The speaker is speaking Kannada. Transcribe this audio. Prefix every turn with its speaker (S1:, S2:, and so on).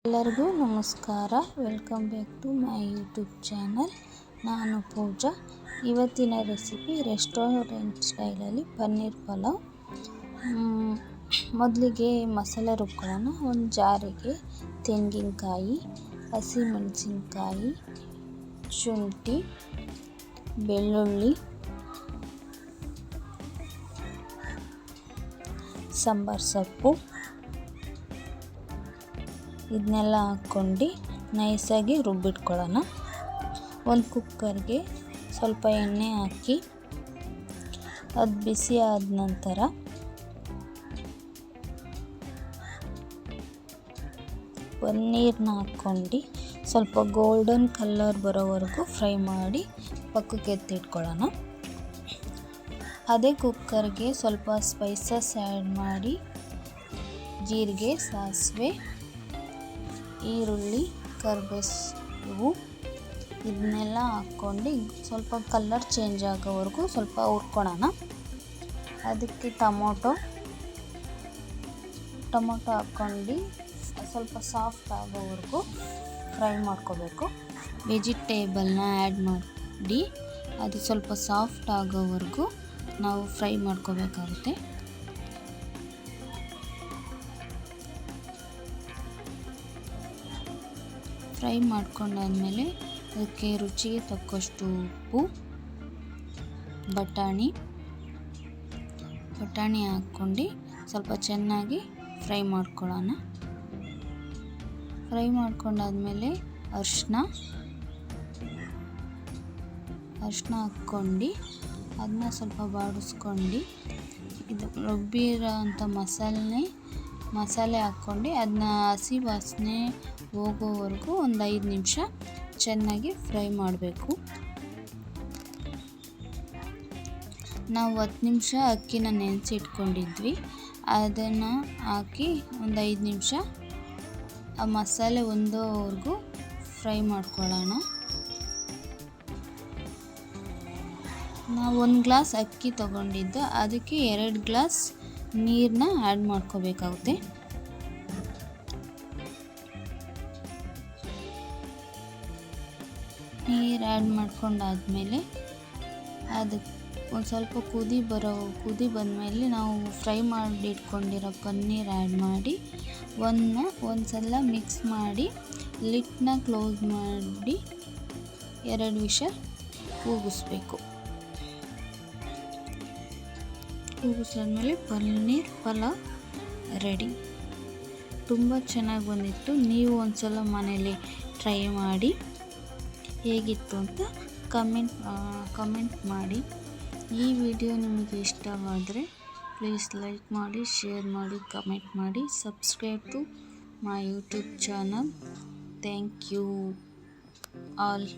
S1: ಎಲ್ಲರಿಗೂ ನಮಸ್ಕಾರ. Welcome back to my YouTube channel. ನಾನು ಪೂಜಾ. ಇವತ್ತಿನ ರೆಸಿಪಿ ರೆಸ್ಟೋರೆಂಟ್ ಸ್ಟೈಲಲ್ಲಿ ಪನ್ನೀರ್ ಪಲಾವ್. ಮೊದಲಿಗೆ ಮಸಾಲೆ ರುಬ್ಕೊಳ್ಳೋಣ. ಒಂದು ಜಾರಿಗೆ ತೆಂಗಿನಕಾಯಿ, ಹಸಿಮೆಣಸಿನ್ಕಾಯಿ, ಶುಂಠಿ, ಬೆಳ್ಳುಳ್ಳಿ, ಸಾಂಬಾರು ಸೊಪ್ಪು ಇದನ್ನೆಲ್ಲ ಹಾಕ್ಕೊಂಡು ನೈಸಾಗಿ ರುಬ್ಬಿಟ್ಕೊಳ್ಳೋಣ. ಒಂದು ಕುಕ್ಕರ್ಗೆ ಸ್ವಲ್ಪ ಎಣ್ಣೆ ಹಾಕಿ ಅದು ಬಿಸಿ ಆದ ನಂತರ ಪನ್ನೀರನ್ನ ಹಾಕ್ಕೊಂಡು ಸ್ವಲ್ಪ ಗೋಲ್ಡನ್ ಕಲರ್ ಬರೋವರೆಗೂ ಫ್ರೈ ಮಾಡಿ ಪಕ್ಕಕ್ಕೆ ಎತ್ತಿಟ್ಕೊಳ್ಳೋಣ. ಅದೇ ಕುಕ್ಕರ್ಗೆ ಸ್ವಲ್ಪ ಸ್ಪೈಸಸ್ ಆ್ಯಡ್ ಮಾಡಿ ಜೀರಿಗೆ, ಸಾಸಿವೆ, ಈರುಳ್ಳಿ, ಕರಿಬೇವು ಇದನ್ನೆಲ್ಲ ಹಾಕ್ಕೊಂಡು ಸ್ವಲ್ಪ ಕಲರ್ ಚೇಂಜ್ ಆಗೋವರೆಗೂ ಸ್ವಲ್ಪ ಹುರ್ಕೊಳ್ಳೋಣ. ಅದಕ್ಕೆ ಟೊಮೊಟೊ ಹಾಕ್ಕೊಂಡು ಸ್ವಲ್ಪ ಸಾಫ್ಟ್ ಆಗೋವರೆಗೂ ಫ್ರೈ ಮಾಡ್ಕೋಬೇಕು. ವೆಜಿಟೇಬಲ್ನ ಆ್ಯಡ್ ಮಾಡಿ ಅದು ಸ್ವಲ್ಪ ಸಾಫ್ಟ್ ಆಗೋವರೆಗೂ ನಾವು ಫ್ರೈ ಮಾಡ್ಕೋಬೇಕಾಗುತ್ತೆ. ಫ್ರೈ ಮಾಡ್ಕೊಂಡಾದ್ಮೇಲೆ ಅದಕ್ಕೆ ರುಚಿಗೆ ತಕ್ಕಷ್ಟು ಉಪ್ಪು, ಬಟಾಣಿ ಹಾಕ್ಕೊಂಡು ಸ್ವಲ್ಪ ಚೆನ್ನಾಗಿ ಫ್ರೈ ಮಾಡ್ಕೊಳ್ಳೋಣ. ಫ್ರೈ ಮಾಡ್ಕೊಂಡಾದ್ಮೇಲೆ ಅರಿಶಿನ ಹಾಕ್ಕೊಂಡು ಅದನ್ನ ಸ್ವಲ್ಪ ಬಾಡಿಸ್ಕೊಂಡು ಇದು ರುಬ್ಬಿರೋ ಅಂಥ ಮಸಾಲೆ ಹಾಕ್ಕೊಂಡು ಅದನ್ನ ಹಸಿ ವಾಸನೆ ಹೋಗೋವರೆಗೂ ಒಂದು 5 ನಿಮಿಷ ಚೆನ್ನಾಗಿ ಫ್ರೈ ಮಾಡಬೇಕು. ನಾವು 10 ನಿಮಿಷ ಅಕ್ಕಿನ ನೆನೆಸಿ ಇಟ್ಕೊಂಡಿದ್ವಿ. ಅದನ್ನು ಹಾಕಿ ಒಂದು 5 ನಿಮಿಷ ಆ ಮಸಾಲೆ ಹೊಂದೋವರೆಗೂ ಫ್ರೈ ಮಾಡ್ಕೊಳ್ಳೋಣ. ನಾವು 1 ಗ್ಲಾಸ್ ಅಕ್ಕಿ ತೊಗೊಂಡಿದ್ದು, ಅದಕ್ಕೆ 2 ಗ್ಲಾಸ್ ನೀರನ್ನ ಆ್ಯಡ್ ಮಾಡ್ಕೋಬೇಕಾಗುತ್ತೆ. ನೀರು ಆ್ಯಡ್ ಮಾಡ್ಕೊಂಡಾದ್ಮೇಲೆ ಅದಕ್ಕೆ ಒಂದು ಸ್ವಲ್ಪ ಕುದಿ ಬಂದಮೇಲೆ ನಾವು ಫ್ರೈ ಮಾಡಿ ಇಟ್ಕೊಂಡಿರೋ ಪನ್ನೀರ್ ಆ್ಯಡ್ ಮಾಡಿ ಒಂದು ಸಲ ಮಿಕ್ಸ್ ಮಾಡಿ ಲಿಡ್ನ ಕ್ಲೋಸ್ ಮಾಡಿ 2 ವಿಷಲ್ ಕೂಗಿಸ್ಬೇಕು. ಕೂಗಿಸಾದ್ಮೇಲೆ ಪನ್ನೀರ್ ಪಲಾವ್ ರೆಡಿ. ತುಂಬ ಚೆನ್ನಾಗಿ ಬಂದಿತ್ತು. ನೀವು ಒಂದು ಸಲ ಮನೇಲಿ ಟ್ರೈ ಮಾಡಿ ಹೇಗಿತ್ತು ಅಂತ ಕಮೆಂಟ್ ಮಾಡಿ. ಈ ವಿಡಿಯೋ ನಿಮಗೆ ಇಷ್ಟವಾದರೆ ಪ್ಲೀಸ್ ಲೈಕ್ ಮಾಡಿ, ಶೇರ್ ಮಾಡಿ, ಕಮೆಂಟ್ ಮಾಡಿ, subscribe to my YouTube channel. Thank you all.